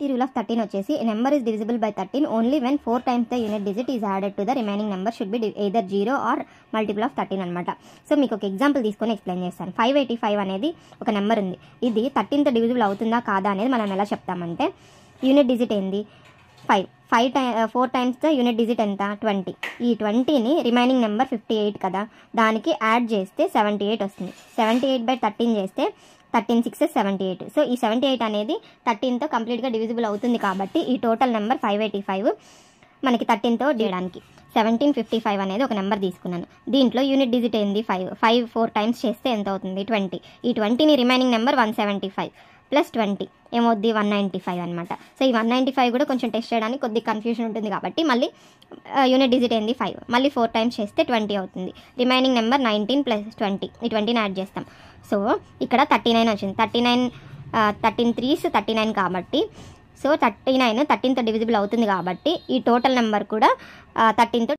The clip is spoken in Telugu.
ఈ రూల్ ఆఫ్ 13 వచ్చేసి number is divisible by 13 only when 4 times the unit digit is added to the remaining number should be either 0 or multiple of 13 అనమాట. సో మీకు ఒక ఎగ్జాంపుల్ తీసుకొని ఎక్స్ప్లెయిన్ చేస్తాను. 585 అనేది ఒక నెంబర్ ఉంది. ఇది 13తో డివిజిబుల్ అవుతుందా కాదా అనేది మనం ఎలా చెప్తామంటే, యూనిట్ డిజిట్ ఏంది 5, 4 times ద యూనిట్ డిజిట్ ఎంత 20. ఈ 20ని రిమైనింగ్ నెంబర్ 58 కదా, దానికి యాడ్ చేస్తే 78 వస్తుంది. 78/13 చేస్తే 13 6 78. సో ఈ 78 అనేది 13తో కంప్లీట్గా డివిజిబుల్ అవుతుంది కాబట్టి ఈ టోటల్ నెంబర్ 585 మనకి 13తో చేయడానికి 1755 అనేది ఒక నెంబర్ తీసుకున్నాను. దీంట్లో యూనిట్ డిజిట్ ఏంది 5 4 times చేస్తే ఎంత అవుతుంది 20. ఈ 20ని రిమైనింగ్ నెంబర్ 175 ప్లస్ 20 ఏమవుద్ది 195 అనమాట. సో ఈ 195 కూడా కొంచెం టెస్ట్ చేయడానికి కొద్దిగా కన్ఫ్యూజన్ ఉంటుంది కాబట్టి మళ్ళీ యూనిట్ డిజిట్ ఏంది 5, మళ్ళీ 4 times చేస్తే 20 అవుతుంది. రిమైనింగ్ నెంబర్ 19 ప్లస్ 20, ఈ 20ని యాడ్ చేస్తాం. సో ఇక్కడ 39 వచ్చింది. 13 3s 39 కాబట్టి, సో 39 13తో డివిజిబుల్ అవుతుంది కాబట్టి ఈ టోటల్ నెంబర్ కూడా 13తో